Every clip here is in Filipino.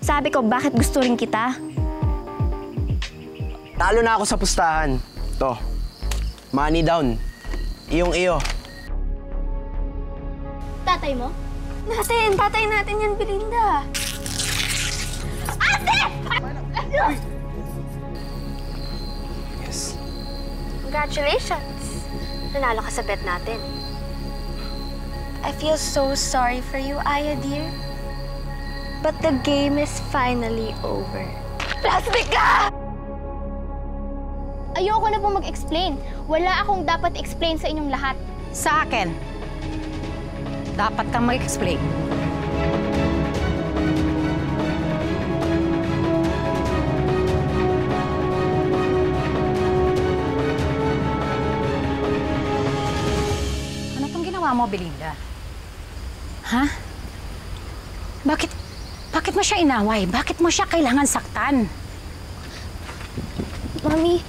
Sabi ko, bakit gusto rin kita? Talo na ako sa pustahan. To, money down. Iyong iyo. Tatay mo? Tatay natin yan, Belinda. Ate! Yes. Congratulations. Nanalo ka sa bet natin. I feel so sorry for you, Aya dear. But the game is finally over. Plastic ka! Ayoko na pong mag-explain. Wala akong dapat explain sa inyong lahat. Sa akin, dapat kang mag-explain. Ano tong ginawa mo, Belinda? Ha? Bakit mo siya inaway? Bakit mo siya kailangan saktan? Mami,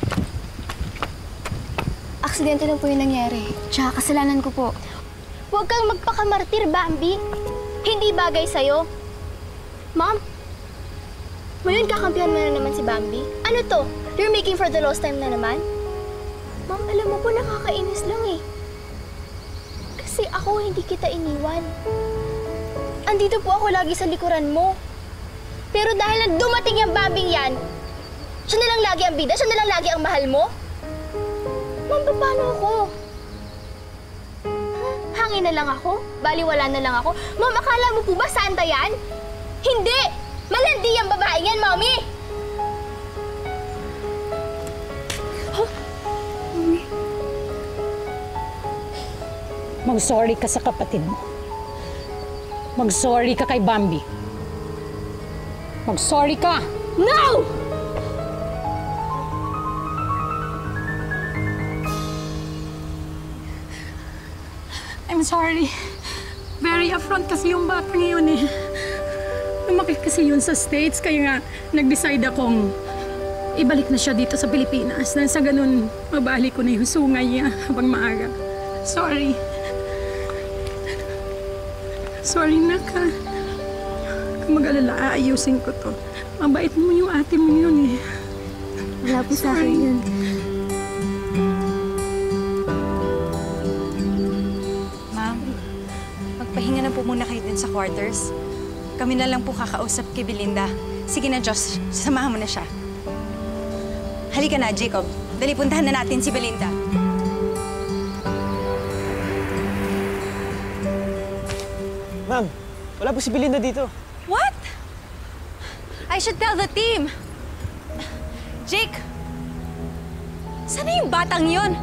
aksidente lang po yung nangyari. Tsaka kasalanan ko po. Huwag kang magpakamartir, Bambi. Hindi bagay sa'yo. Mom, ngayon kakampihan mo na naman si Bambi. Ano to? You're making for the lost time na naman? Mom, alam mo po, nakakainis lang eh. Kasi ako hindi kita iniwan. Andito po ako lagi sa likuran mo. Pero dahil na dumating yung Bambing yan, siya na lang lagi ang bida? Siya na lang lagi ang mahal mo? Ma'am, paano ako? Hangin na lang ako? Baliwala na lang ako? Ma'am, akala mo po ba santa yan? Hindi! Malandi ang babae yan, Mami! Mami? Mag-sorry ka sa kapatid mo. Mag-sorry ka kay Bambi. Mag-sorry ka! No! I'm sorry. Very upfront kasi yung batang yun eh. Lumaki kasi yun sa States, kaya nga nag-decide akong ibalik na siya dito sa Pilipinas. Dahil sa ganun, mabalik ko na yung sungay niya habang maaga. Sorry. Sorry na ka. Kung mag-alala, aayusin ko to. Mabait mo yung ate mo yun eh. Wala po sa akin yun. Ma'am, magpahinga na po muna kayo din sa quarters. Kami na lang po kakausap kay Belinda. Sige na, Josh. Samahan mo na siya. Halika na, Jacob. Dali, puntahan na natin si Belinda. Ma'am, wala po si Belinda dito. What? I should tell the team. Jake! Sana yung batang yon?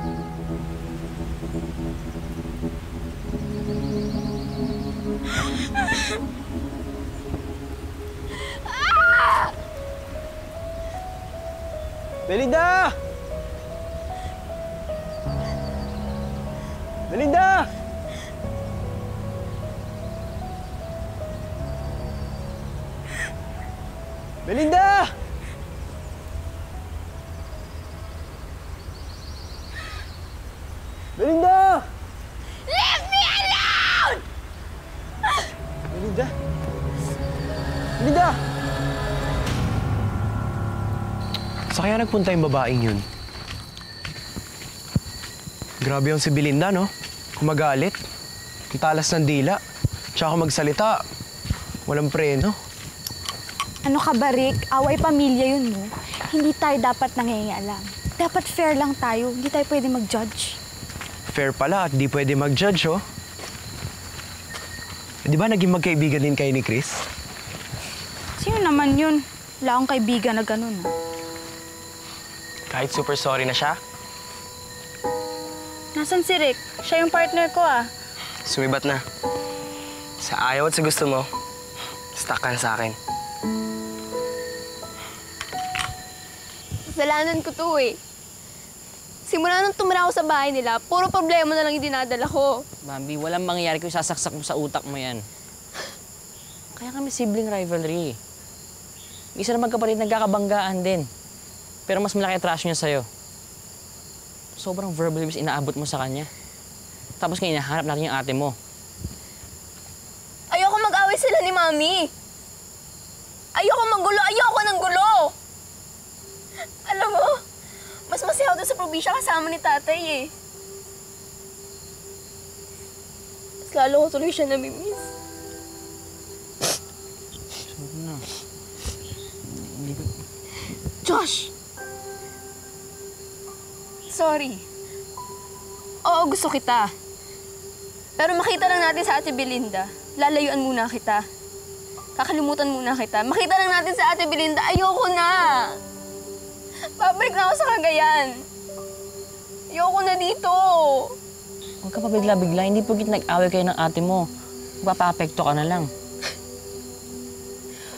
Belinda! Belinda! Belinda! Belinda! Leave me alone! Belinda? Belinda! Sa kaya nagpunta yung babaeng yun? Grabe yung si Belinda, no? Kumagalit. Ang talas ng dila. Tsaka magsalita. Walang preno. Ano ka ba, Rick? Away pamilya yun, no? Hindi tayo dapat nangingialam. Dapat fair lang tayo. Hindi tayo pwede mag-judge. Fair pala at di pwede mag-judge, oh. Di ba naging magkaibigan din kayo ni Chris? Sino naman yun? Wala akong kaibigan na ganun. Kahit super sorry na siya? Nasaan si Rick? Siya yung partner ko, ah. Sumibat na. Sa ayaw at sa gusto mo, stuck ka na sa akin. Kasalanan ko to eh. Simula nung tumira ako sa bahay nila, puro problema na lang yung dinadala ko. Bambi, walang mangyayari kung sasaksak mo sa utak mo yan. Kaya kami sibling rivalry. Isa na magkapatid nagkakabanggaan din. Pero mas malaki trash niya sa'yo. Sobrang verbal abuse inaabot mo sa kanya. Tapos ngayon, hinahanap natin yung ate mo. Ayoko mag-away sila ni Mami. Ayoko manggulo! Ayoko ng gulo! Alam mo, mas masaya ako doon sa probinsya kasama ni tatay eh. Mas lalo ko tuloy siya namimiss. Josh! Sorry. Oo, gusto kita. Pero makita lang natin sa Ate Belinda, lalayuan muna kita. Kakalimutan muna kita. Makita lang natin sa Ate Belinda, ayoko na! Babalik na ako sa Cagayan. Ayoko na dito. Huwag ka pa bigla-bigla. Hindi pagit nag-away kayo ng ate mo. Magpapa-apekto ka na lang.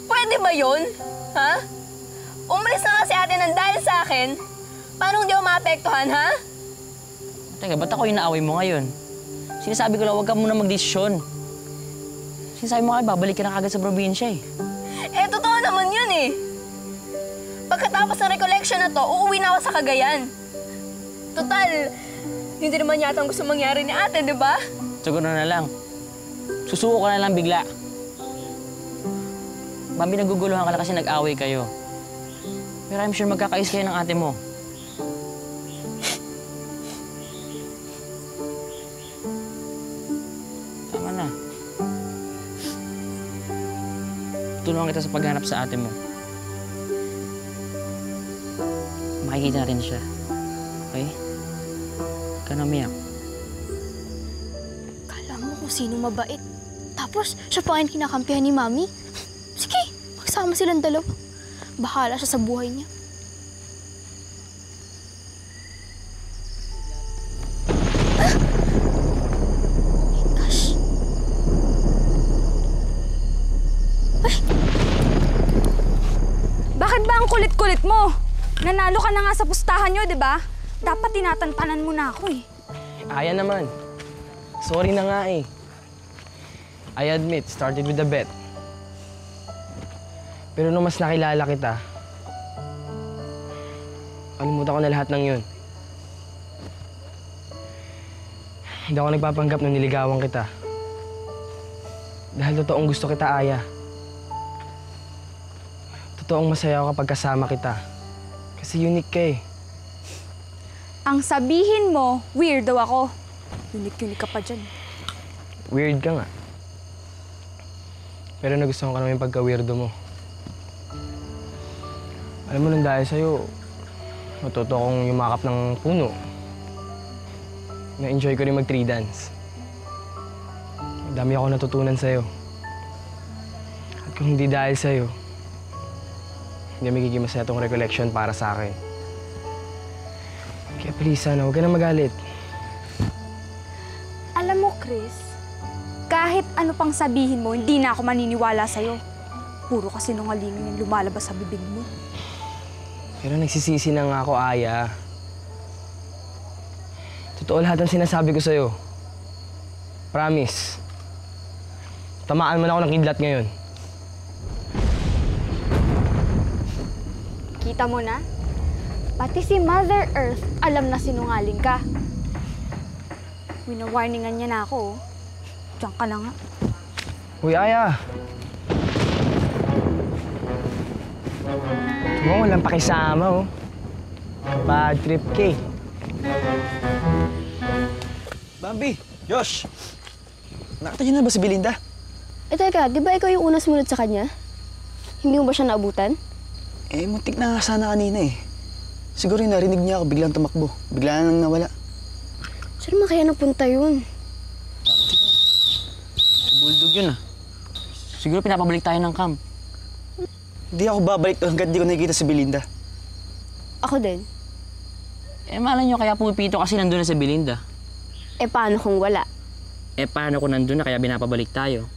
Pwede ba yun? Ha? Umalis na nga si ate nang dahil sa akin. Paano hindi ako maapektuhan, ha? Teka, ba't ako inaaway mo ngayon? Sinasabi ko lang, huwag ka muna magdesisyon. Sinasabi mo kayo, babalik ka na kagad sa probinsya eh. Eh, totoo naman yun eh. Pagkatapos ng recollection na to, uuwi na ako sa Cagayan. Total, hindi naman yata ang gusto mangyari ni ate, di ba? Siguro na lang. Susuko ka na lang bigla. Mami, naguguluhan ka na kasi nag-away kayo. Pero I'm sure magkakais kayo ng ate mo. Tama na. Tulungan kita sa paghanap sa ate mo. Makikita natin siya. Okay? Huwag ka na umiyak. Kala mo kung sino mabait. Tapos, siya pa ang kinakampihan ni Mami. Sige, magsama silang dalawa. Bahala siya sa buhay niya. Ah! Oh my gosh. Ay! Bakit ba ang kulit-kulit mo? Nanalo ka na nga sa pustahan nyo, di ba? Dapat tinatantanan mo na ako eh. Aya naman. Sorry na nga eh. I admit, started with a bet. Pero nung mas nakilala kita, kalimutan ko na lahat ng yun. Hindi ako nagpapanggap nung niligawan kita. Dahil totoong gusto kita, Aya. Totoong masaya ako kapag kasama kita. Kasi unique ka eh. Ang sabihin mo, weirdo ako. Unique-unique ka pa dyan. Weird ka nga. Pero nagustuhan ko naman yung pagka-weirdo mo. Alam mo nang dahil sa'yo, matuto akong yumakap ng puno. Na-enjoy ko rin mag-tree dance. Ang dami ako natutunan sa'yo. At kung hindi dahil sa'yo, hindi magiging masaya tong recollection para sa akin. Kaya please, sana huwag ka na magalit. Alam mo, Chris, kahit ano pang sabihin mo, hindi na ako maniniwala sa'yo. Puro kasi sinungalingan yung lumalabas sa bibig mo. Pero nagsisisi na nga ako, Aya. Totoo lahat ng sinasabi ko sa'yo. Promise. Tamaan mo na ako ng kidlat ngayon. Kita mo na? Pati si Mother Earth alam na sinungaling ka. Winawarningan niya na ako. Diyan ka na nga. Uy, Aya! Mo, walang pakisama, oh. Bad trip ka eh. Bambi! Josh! Nakita niyo na ba si Belinda? Eh teka, di ba ikaw yung una sumunod sa kanya? Hindi mo ba siya naabutan? Eh, muntik na nga sana kanina eh. Siguro yung narinig niya ako, biglang tumakbo. Bigla na lang nawala. Saan naman kaya napunta yun? Bulldog yun ah. Siguro pinapabalik tayo ng camp. Hindi ako babalik doon hanggat di ko nakikita si Belinda. Ako din. Eh, malay nyo kaya pumipito kasi nandun na si Belinda. Eh paano kung wala? Eh, paano kung nandun na kaya binapabalik tayo?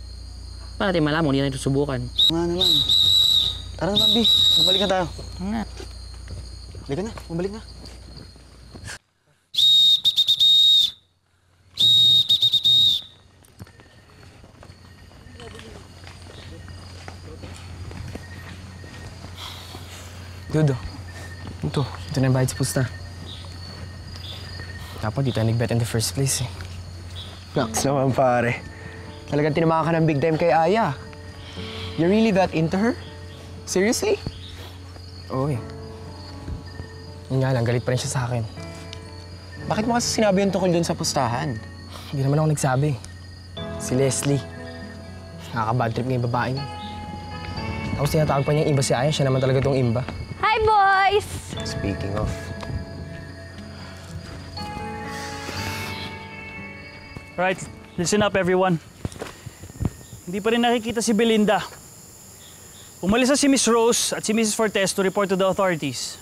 Para natin malaman, hindi na susubukan. Nga naman. Tara na, Bambi. Bumalik na tayo. Nga. Halika na, bumalik na. Dudo. Ito na yung bayad sa pusta. Dapat dito nag-bet in the first place eh. Relax naman pare. Talagang tinamakan ka ng big time kay Aya. You're really that into her? Seriously? Oo eh. Yun nga lang, galit pa rin siya sa akin. Bakit mo kasi sinabi yung tungkol dun sa pustahan? Hindi naman ako nagsabi. Si Leslie. Nakaka-bad trip nga yung babae niya. Tapos tinatawag pa niya yung imba si Aya, siya naman talaga tong imba. Hi, boys! Speaking of... Right, listen up everyone. Hindi pa rin nakikita si Belinda. Umalis na si Miss Rose at si Mrs. Fortes to report to the authorities.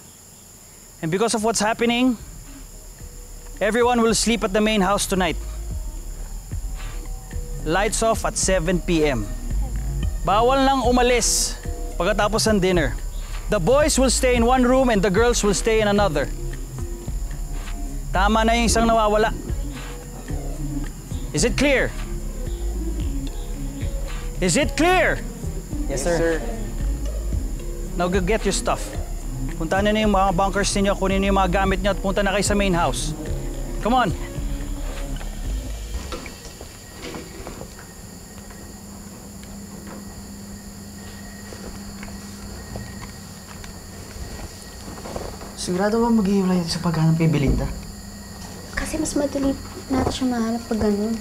And because of what's happening, everyone will sleep at the main house tonight. Lights off at 7 p.m. Bawal lang umalis pagkatapos ng dinner. The boys will stay in one room and the girls will stay in another. Tama na yung isang nawawala. Is it clear? Is it clear? Yes, sir. Now go get your stuff. Puntahan niyo na yung mga bunkers ninyo, kunin niyo yung mga gamit niyo at punta na kayo sa main house. Come on! Sigurado ba maghihiwalay sa paghanap kay Belinda? Kasi mas madali natin siya mahanap pag ganun.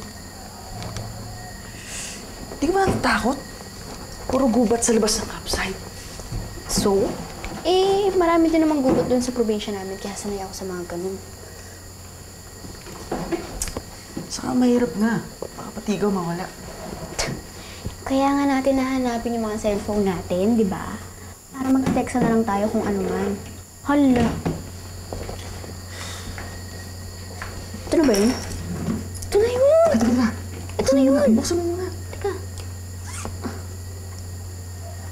Di ka ba natatakot? Puro gubat sa labas ng campsite. So? Marami din namang gubat doon sa probinsya namin, kaya sanay ako sa mga ganun. Saka mahirap nga. Baka pati ikaw mawala. Kaya nga natin nahanapin yung mga cellphone natin, di ba? Para mag-text na lang tayo kung ano man. Hala. Ito na ba yun? Ito na yun! Ito na yun! Buksan mo muna. Teka.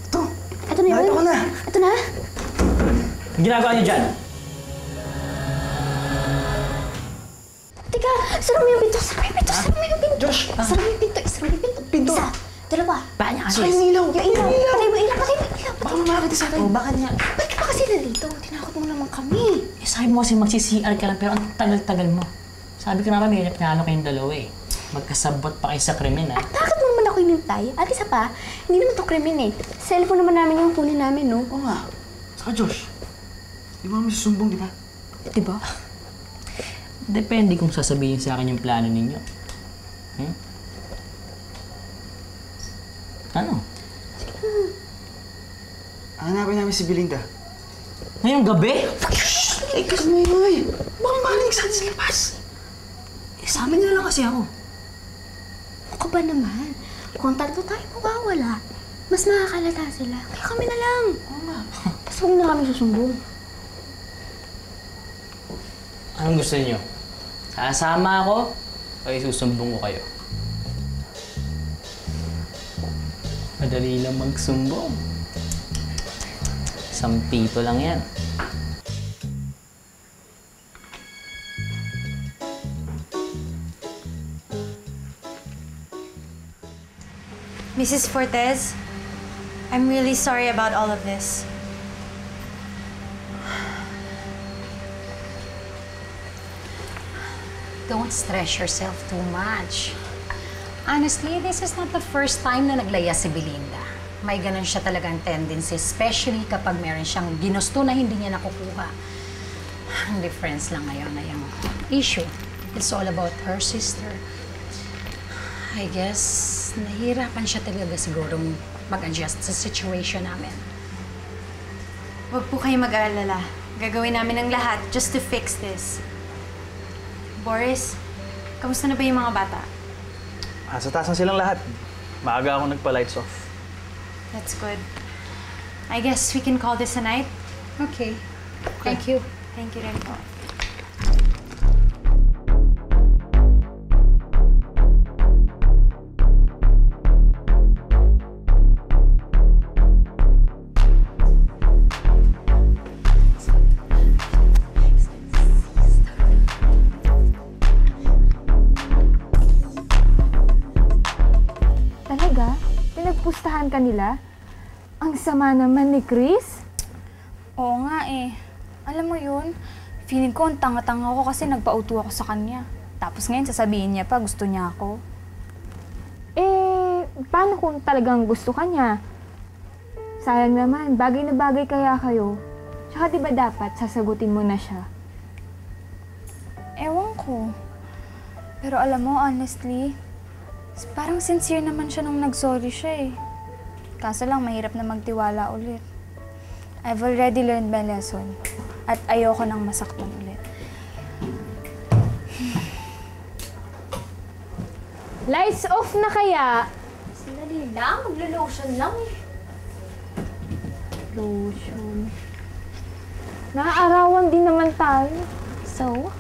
Ito! Ito na yun! Nakita ko na! Ito na! Ang ginagawa niyo dyan? Teka! Sara mo yung pinto! Sara mo yung pinto! Sara mo yung pinto! Josh! Sara mo yung pinto! Sara mo yung pinto! Pinto! Isa! Dalawa! Bakit niya kasi? Saka yung ilaw! Yung ilaw! Patay mo yung ilaw! Patay mo yung ilaw! Baka makakita sa atin. Bakit niya? Ba't ka pa kasi nandito? Tinakot mo naman kami! Eh, sabi mo kasi magsi-CR ka lang pero ang tagal-tagal mo. Sabi ko naman, may plano kayong dalawa eh. Magkasabot pa kayo sa krimen ah. Bakit mo naman ako inintay? At isa pa, hindi naman to krimen eh. Cellphone naman namin yung kunin namin, no? Oo nga. Saka Josh, di ba kami susumbong, di ba? Diba? Depende kung sasabihin sa akin yung plano ninyo. Ano? Hanapin namin si Belinda. Ngayong gabi? Eh, kasi may ngay. Baka marinig sa atin sa labas. Eh, sa amin na lang kasi ako. Ano ka ba naman? Kung tatlo tayo mawawala, mas makakalata sila. Kaya kami na lang. Oo nga. Tapos huwag na kami susumbong. Anong gusto niyo? Sasama ako o isusumbong ko kayo? Madali lang magsumbong. Isang pito lang yan. Mrs. Fortes, I'm really sorry about all of this. Don't stress yourself too much. Honestly, this is not the first time na naglaya si Belinda. May ganun siya talagang tendency, especially kapag meron siyang ginusto na hindi niya nakukuha. Ang difference lang ngayon na yung issue. It's all about her sister. I guess, nahihirapan siya talaga sigurong mag-adjust sa situation namin. Huwag po kayo mag-aalala. Gagawin namin ang lahat just to fix this. Boris, kamusta na ba yung mga bata? Sa taas na silang lahat. Maaga ako nagpa-lights off. That's good. I guess we can call this a night? Okay. Thank you. Thank you rin po. Talaga? Pinagpustahan ka nila? Ang sama naman ni Chris? Oo nga eh. Alam mo yun, feeling ko ang tanga-tanga ko kasi nagpauto ako sa kanya. Tapos ngayon sasabihin niya pa gusto niya ako. Paano kung talagang gusto ka niya? Sayang naman, bagay na bagay kaya kayo. Tsaka di ba dapat sasagutin mo na siya? Ewan ko. Pero alam mo, honestly, parang sincere naman siya nung nag-sorry siya eh. Kaso lang, mahirap na magtiwala ulit. I've already learned my lesson. At ayoko nang masaktan ulit. Lights off na kaya? Sandali lang, maglo-lotion lang eh. Lotion. Naaarawan din naman tayo. So?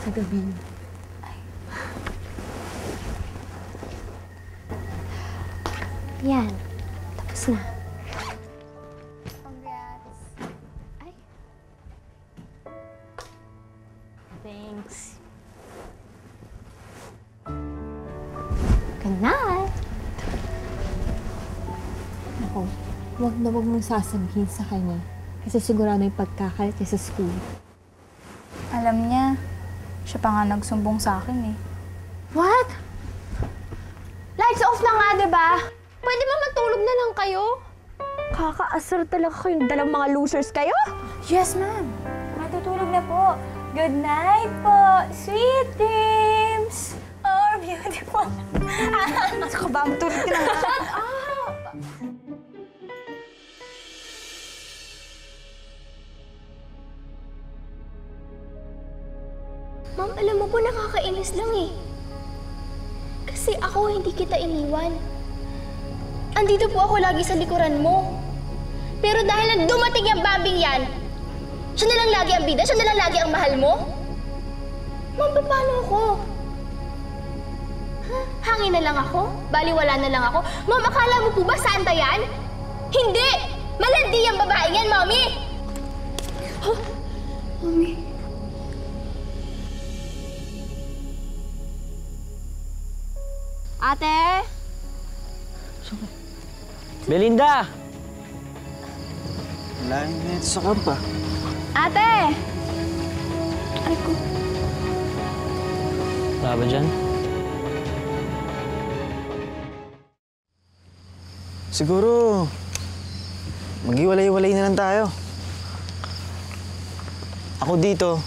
Sa gabi. Yan. Tapos na. Congrats. Ay. Thanks. Good night. Ako, wag na wag mong sasabihin sa kanya. Kasi sigurado yung pagkakalit niya sa school. Alam niya, siya pa nga nagsumbong sa akin eh. What? Lights off na nga, diba? Pwede ba matulog na lang kayo? Kakaasar talaga kayong dalawang mga losers kayo? Yes, ma'am. Matutulog na po. Good night po. Sweet dreams. Oh, beautiful. Saka ba, matulog ka na nga. Shut up! Ma'am, alam mo po, nakakainis lang eh. Kasi ako hindi kita iniwan. Andito po ako lagi sa likuran mo. Pero dahil na dumating yung Bambing yan, siya na lang lagi ang bida, siya na lang lagi ang mahal mo? Ma'am, paano ako? Hangin na lang ako? Baliwala na lang ako? Ma'am, akala mo po ba santa yan? Hindi! Malandi ang babaeng yan, Mommy! Huh? Mommy? Ate? Belinda! Wala na ito sa kampa. Ate! Ay ko. Wala ba dyan? Siguro, maghiwalay-walay na lang tayo. Ako dito,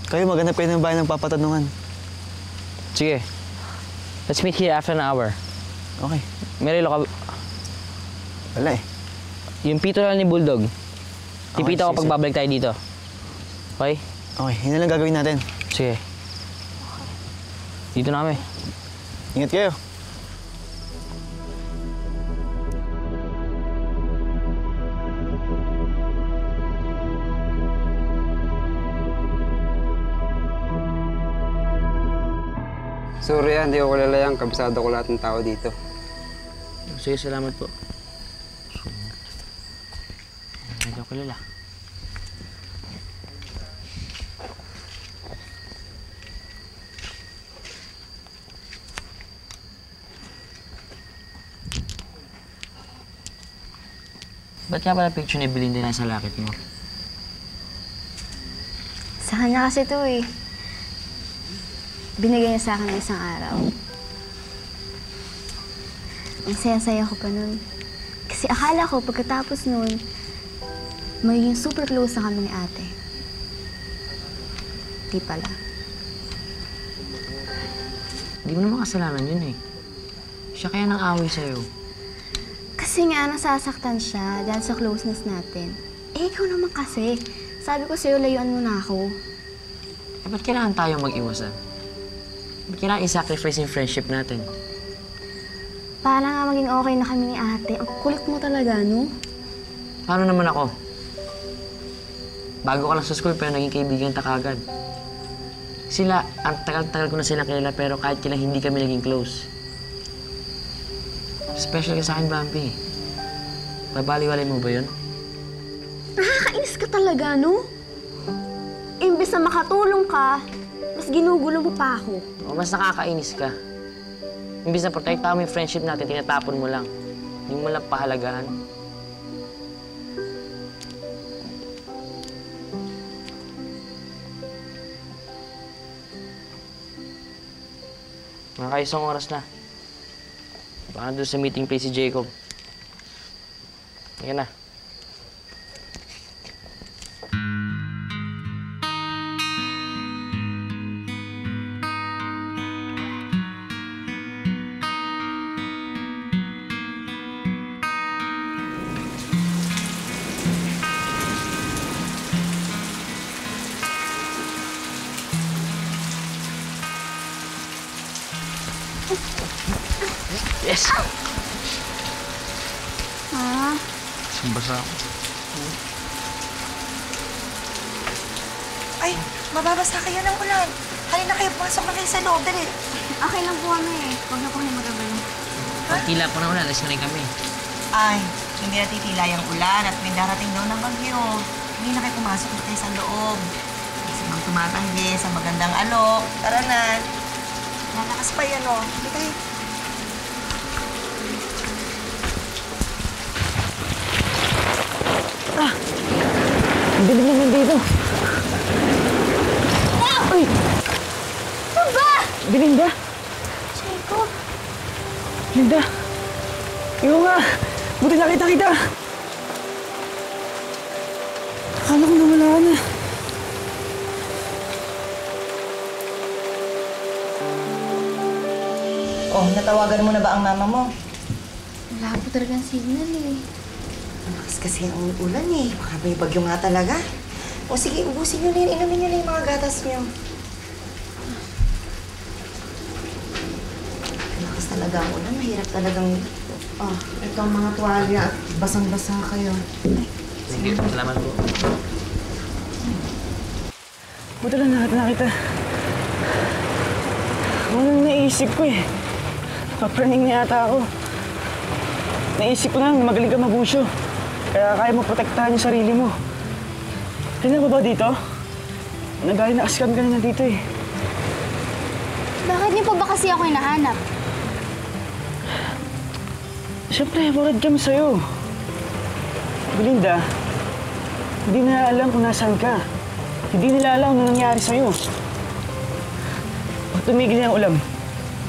kayo maghanap kayo ng bahay ng papatanungan. Sige. Let's meet here after an hour. Okay. Merilo ka... Wala eh. Yung pito lang ni Bulldog. Tipita ko sige, pag babalik tayo dito. Okay? Okay, yun na lang gagawin natin. Sige. Dito na kami. Ingat kayo. Sorry hindi ko kalalayang. Kabisado ko lahat ng tao dito. Sige, salamat po. Hindi ako kilala. Ba't nga pala picture ni Belinda na sa lakit mo? Sa kanya kasi to eh. Binigay niya sa akin ng isang araw. Ang saya-saya ko pa nun. Kasi akala ko pagkatapos nun, magiging super close na kami ni ate. Di pala. Hindi mo naman kasalanan yun eh. Siya kaya nang away sa'yo. Kasi nga nasasaktan siya dahil sa closeness natin. Eh, ikaw naman kasi. Sabi ko sa'yo, layuan mo na ako. Eh, ba't kailangan tayo mag-iwasan? Ba't kailangan i-sacrifice yung friendship natin? Para nga maging okay na kami ni ate. Ang kulit mo talaga, no? Paano naman ako? Bago ka lang sa school pero naging kaibigan ta kagad. Sila, ang tagal-tagal ko na sila kilala pero kahit kailan hindi kami naging close. Special ka sa akin, Bambi. Babaliwalay mo ba yun? Nakakainis ka talaga, no? Imbes na makatulong ka, mas ginugulo mo pa ako. O mas nakakainis ka. Imbis na protektahan mo yung friendship natin, tinatapon mo lang. Hindi mo lang pahalagahan. Mga kaisang oras na. Baka doon sa meeting place si Jacob. Sige na. Yes! Ah, Basa ako. Ay, mababasa kayo ng ulan. Halina kayo, pumasok na kayo sa loob. Dali. Okay lang po kami eh. Huwag na po kayo magabalo. Pagkila po na ulan, alas na rin kami. Ay, hindi natitila yung ulan at may darating daw na bagyo. Hindi na kayo pumasok na kayo sa loob. Kasi mang tumatanggi sa magandang alok. Tara na. Lalakas pa yan, oh. Hindi kayo. Ang dilim naman dito. Ay! ano ba? Belinda! Chico, Belinda! Ikaw nga! Buti nakita kita! Akala ko nawala ka na. Oh, natawagan mo na ba ang mama mo? Wala po talagang signal eh. Malakas kasi ang ulan eh. Baka may bagyo nga talaga. O sige, ubusin nyo na yun. Inumin nyo na yung mga gatas nyo. Malakas talaga ang ulan. Mahirap talagang... Oh, ito ang mga tuwalya at basang-basa kayo. Sige, salamat po. Buti lang nakita. Walang naisip ko eh. Papraning na yata ako. Naisip ko lang na magaling ka mabusyo. Kaya kaya mo protektahan yung sarili mo. Tingnan mo ba dito? Nagaling na askan ka na dito eh. bakit niyo po ba kasi ako hinahanap? Siyempre, worried kami sa'yo. Belinda, hindi nila alam kung nasaan ka. Hindi nila alam ano nangyari sa'yo. Pag tumigil na yung ulam,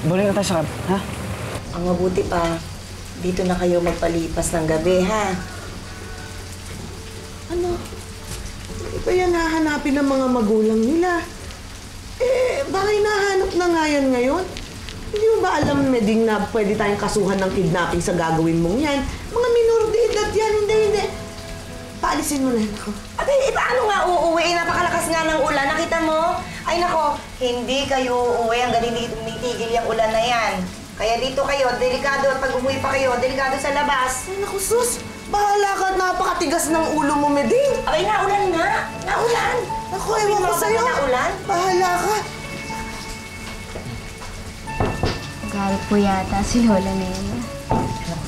balik na tayo sa camp, ha? Ang mabuti pa, dito na kayo magpalipas ng gabi, ha? Ano? Hindi ba yan hahanapin ng mga magulang nila? Baka hinahanap na nga yan ngayon. Hindi mo ba alam, Meding, na pwede tayong kasuhan ng kidnapping sa gagawin mong yan? Mga minor de edad yan, hindi. Paalisin mo na yan ako. Ate, paano nga uuwi? Napakalakas nga ng ulan. Nakita mo? Ay nako, hindi kayo uuwi hanggang hindi tumitigil yung ulan na yan. Kaya dito kayo, delikado. At pag umuwi pa kayo, delikado sa labas. Ay, naku, sus! Bahala ka at napakatigas ng ulo mo, Meding! Abay, naulan nga! Naulan! Ako, ewan ko sa'yo. Naulan? Bahala ka! Galit po yata si Lola na yun.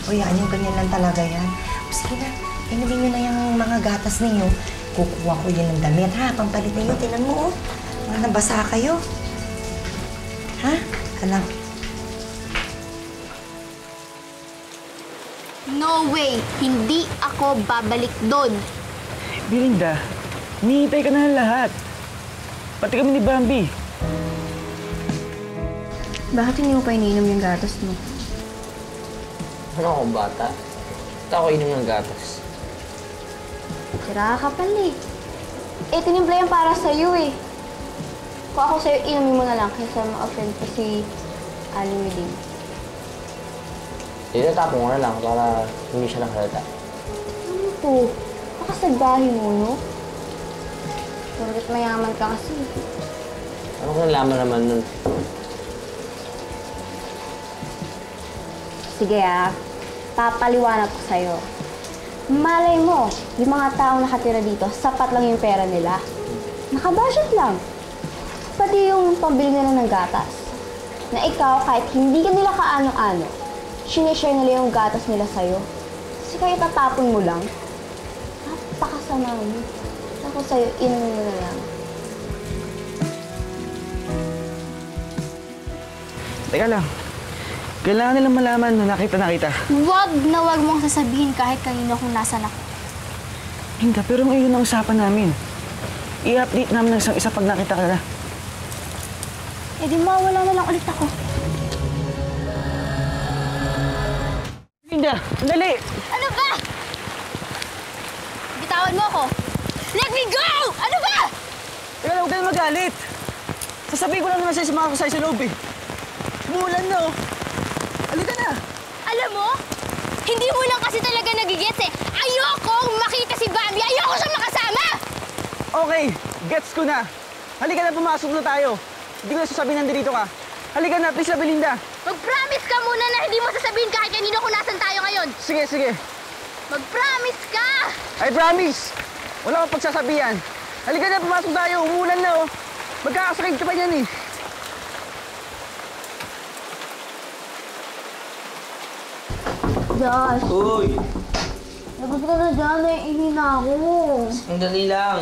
O yan, yung ganyan lang talaga yan. O sige na, inumin nyo na yung mga gatas ninyo. Kukuha ko yun ng damit, ha? Pampalit ninyo, tinan mo, oh. Mga nabasa kayo. Ha? Alam. No way! Hindi ako babalik doon. Belinda, hinihintay ka na ng lahat. Pati kami ni Bambi. Bakit hindi mo pa iniinom yung gatas mo? Ano akong bata? Ba't ako inom ng gatas? Sira ka pala eh. Tinimpla yan para sa'yo eh. Kung ako sa'yo, inumin mo na lang kaysa ma-offend ko si Aling Meding. Itatapon ko na lang para hindi siya nakalata. Ano to? Nakasagdahin mo, no? Bakit mayaman ka kasi? Ano kung nalaman naman nun? Sige papaliwanag ko sa'yo. Malay mo, yung mga taong nakatira dito, sapat lang yung pera nila. Nakabudget lang. Pati yung pambili nila ng gatas. Na ikaw, kahit hindi ka nila kaano-ano, sinishare nila yung gatas nila sa'yo. Kasi kaya tatapon mo lang. Napakasama mo. Ako sa'yo, inumin mo na lang. Teka lang. Kailangan nilang malaman na nakita na kita. Wag na wag mong sasabihin kahit kanino kung nasan ako. Linda, pero ngayon ang usapan namin. I-update namin ng isang isa pag nakita ka na. Eh di mawala na lang ulit ako. Linda, dali! Ano ba? Binitawan mo ako! Let me go! Ano ba? Teka lang, huwag ka na magalit. Sasabihin ko lang naman sa'yo sa mga kasay sa loob eh. Umuulan na oh. Halika na. Alam mo, hindi mo lang kasi talaga nagigets eh. Ayokong makita si Bambi! Ayoko siyang makasama! Okay, gets ko na. Halika na, pumasok na tayo. Hindi ko na sasabihin nandito ka. Halika na, please na, Belinda. Mag-promise ka muna na hindi mo sasabihin kahit kanino kung nasan tayo ngayon. Sige, sige. Mag-promise ka! I promise. Wala kang pagsasabihan. Halika na, pumasok tayo. Umuulan na oh. Magkakasakit ka pa yan eh. Josh, Uy! labas ka na dyan. Naiihi na ako. Sandali lang.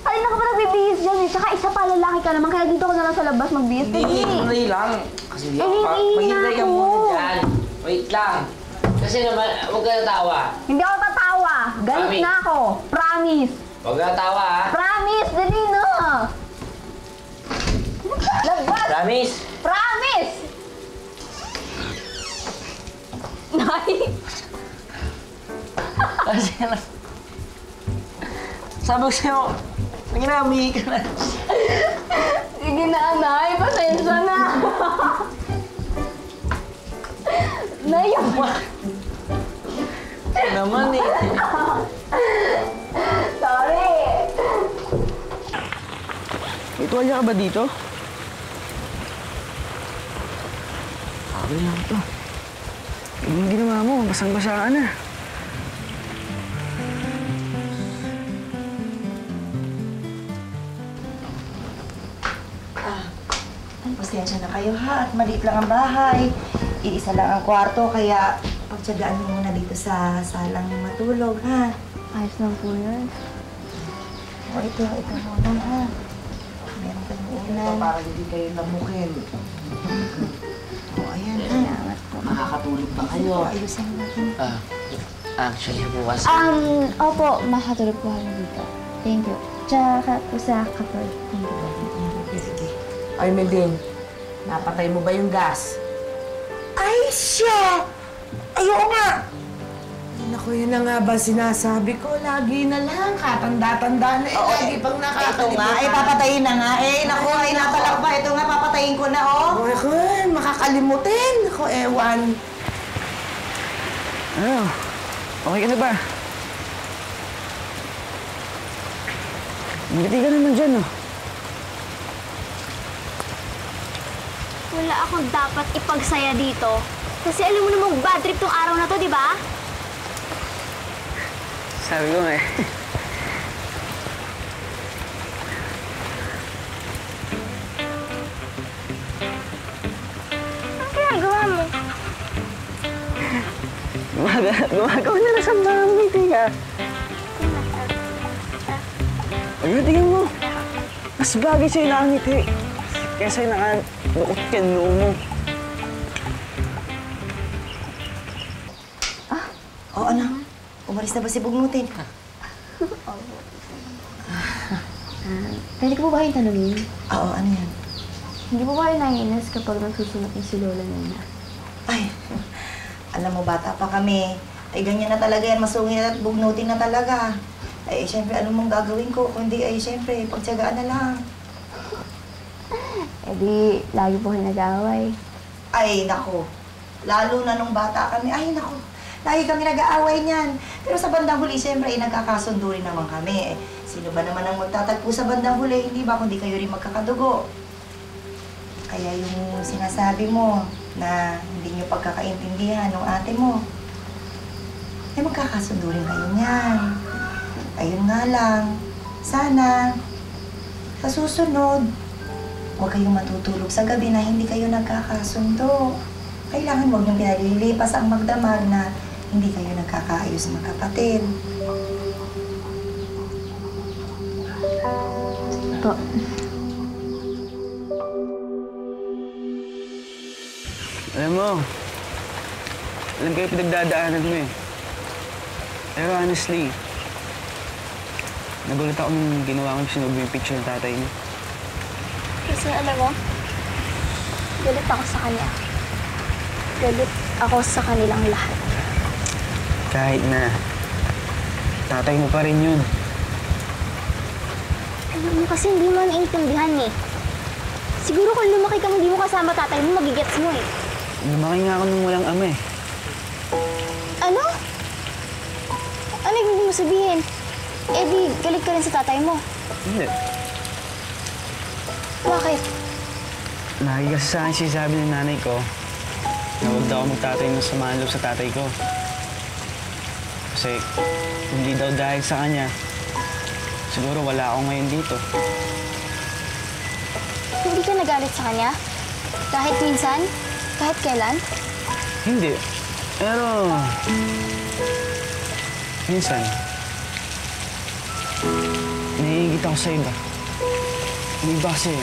Ay, na ka pa nagbibihis dyan eh. Tsaka isa pa, lalaki ka naman. Kaya dito ko na lang sa labas magbihis. Hindi, sandali lang. Kasi hindi ako maghintay ka muna dyan. Wait lang. Kasi naman, huwag ka natawa. Hindi ako tatawa. Galit Promise. na ako. Promise. Huwag ka natawa, ha? Promise, dali na. Labas! Promise? Promise! Nay! Kasi na. Sabi ko sa'yo, sige na, umihi ka na. Sige na, Nay. Pasensya na. Nay, Naman eh. sorry. May tuwalya ka ba dito? Sabi lang ito. Yung ginawa mo, basang-basa ka na. Pasensya na kayo ha, at maliit lang ang bahay. Iisa lang ang kwarto, kaya pagtsagaan mo muna dito sa salang matulog ha. Ayos lang po yun. O ito muna ha. Meron kayong ulan. Para hindi kayo lamukin. O ayan ha. Makakatulog ba kayo? Ayusin natin. Actually, bukas. Opo, makatulog po kami dito. Thank you. Tsaka po sa kapal. Thank you. Sige. Ay, Meding, napatay mo ba yung gas? Ay, siya! Ayoko nga! Naku, yun na nga ba sinasabi ko? Lagi na lang, katanda-tanda na eh. Lagi pang Ito nakakalimutan. nga, ay papatayin na nga. Naku, ay natalak pa. Ito nga, papatayin ko na, oh. Naku, makakalimutin. Naku, ewan. Ano? Okay ka na ba? Ngiti ka naman dyan oh. Wala akong dapat ipagsaya dito. Kasi alam mo namang bad trip tong araw na to, di ba? Sabi ko nga eh. Ang ginagawa mo? Gumagawa na lang sa mga ngiti ka. Ayun, tingnan mo. Mas bagay sa'yo nakangiti. Kesa yung nakalukot ka ng noo mo. Oo, anak. Umalis na ba si Bugnutin? Pwede ko po ba kayong tanungin? Oo, ano yan? Hindi po ba kayo nanginas kapag nagsusunod niyo si Lola Nina? Ay, alam mo, bata pa kami. Ay, ganyan na talaga yan. Masungit at bugnutin na talaga. Ay, syempre, ano mong gagawin ko? Kundi, ay, syempre, pagtsagaan na lang. Eh di, lagi po kayo nag-aaway. Ay, nako. Lalo na nung bata kami. Ay, nako. Lagi kami nag-aaway niyan. Pero sa bandang huli, syempre, ay nagkakasundo rin naman kami. Sino ba naman ang magtatagpo sa bandang huli? Hindi ba? Kundi kayo rin magkakadugo. Kaya yung sinasabi mo na hindi nyo pagkakaintindihan ng ate mo, ay magkakasundo rin kayo niyan. Ayun nga lang. Sana, sa susunod, huwag kayong matutulog sa gabi na hindi kayo nagkakasundo. Kailangan huwag niyong pinalilipas ang magdamag na hindi kayo nagkakaayos magkapatid. Po. Alam mo, alam kayo pinagdadaanan mo eh. Pero honestly, nagulat ako nung ginawa ko sinubo yung picture ng tatay niya. Kasi alam mo, galit ako sa kanya. Galit ako sa kanilang lahat. Kahit tatay mo pa rin yun. Alam mo kasi hindi mo naiintindihan eh. Siguro kung lumaki kang hindi mo kasama tatay mo, magigets mo eh. Lumaki nga ako nung walang ama eh. Ano? Ano ibig mo sabihin? Eh di, galit ka rin sa tatay mo. Hindi. Bakit? Lagi kasi sa akin sinasabi ng nanay ko na huwag daw ako magtatay ng samaan loob sa tatay ko. Kasi hindi daw dahil sa kanya, siguro wala ako ngayon dito. Hindi ka nagalit sa kanya? Kahit minsan? Kahit kailan? Hindi. Pero... minsan, naiingit ako sa iba. May iba kasi,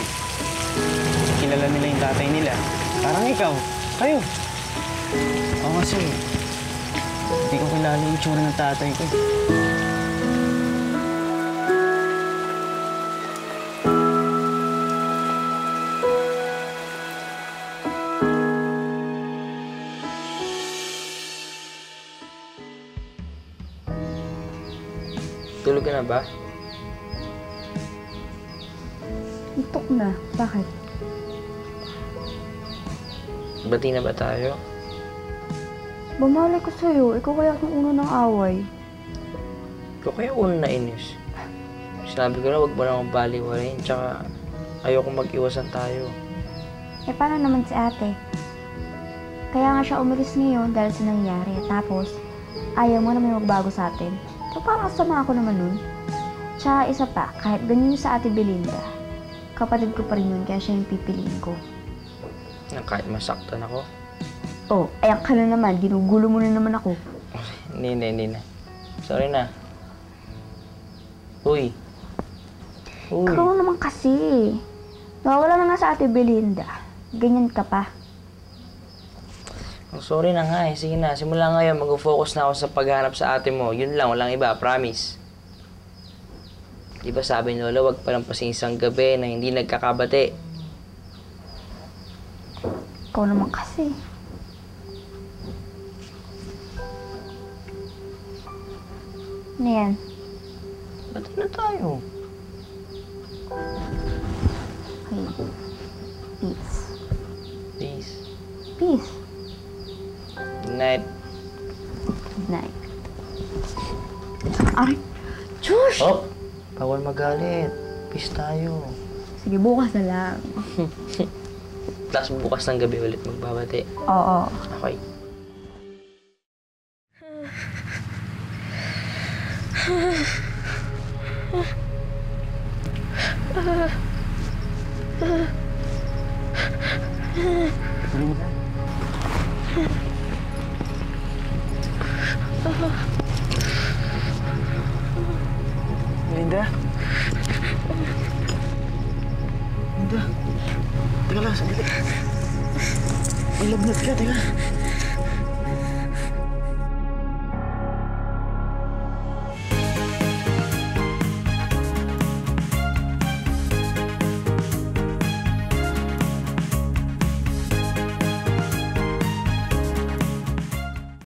kilala nila yung tatay nila. Parang ikaw, kayo. Ako kasi, hindi ko kilala yung itsura ng tatay ko. Tulog ka na ba? Antok na. Bakit? Bati na ba tayo? Bumalik ko sa'yo. Ikaw kaya ang una ng away. Ikaw kaya una na inis. Sinabi ko na huwag mo na akong baliwalayin, tsaka ayoko mag-iwasan tayo. Eh, paano naman si ate? Kaya nga siya umalis ngayon dahil sa nangyari. Tapos, ayaw mo na may magbago sa atin. So, parang kasama ako naman nun. Tsaka isa pa, kahit ganyan yung sa ate Belinda, kapatid ko pa rin yun, kaya siya yung pipiliin ko. Kahit masaktan ako? Oh, ayan ka na naman. Ginugulo mo na naman ako. Hindi na. Sorry na. Uy. Ikaw naman kasi. Nawawala na nga sa ate Belinda. Ganyan ka pa. Oh, sorry na nga eh. Sige na. Simula ngayon, mag-focus na ako sa paghanap sa ate mo. Yun lang, walang iba. Promise. Di ba sabi ni Lola, huwag palampasin isang gabi na hindi nagkakabati. Ikaw naman kasi. Ano yan? Ba't na tayo? Okay. Peace. Peace. Peace. Good night. Good night. Ay! Josh! Oh! Bawal magalit. Peace tayo. Sige, bukas na lang. Tapos bukas ng gabi ulit magbabati. Oo. Okay. Belinda? Belinda? Teka lang, sandali. May lagnat ka, teka.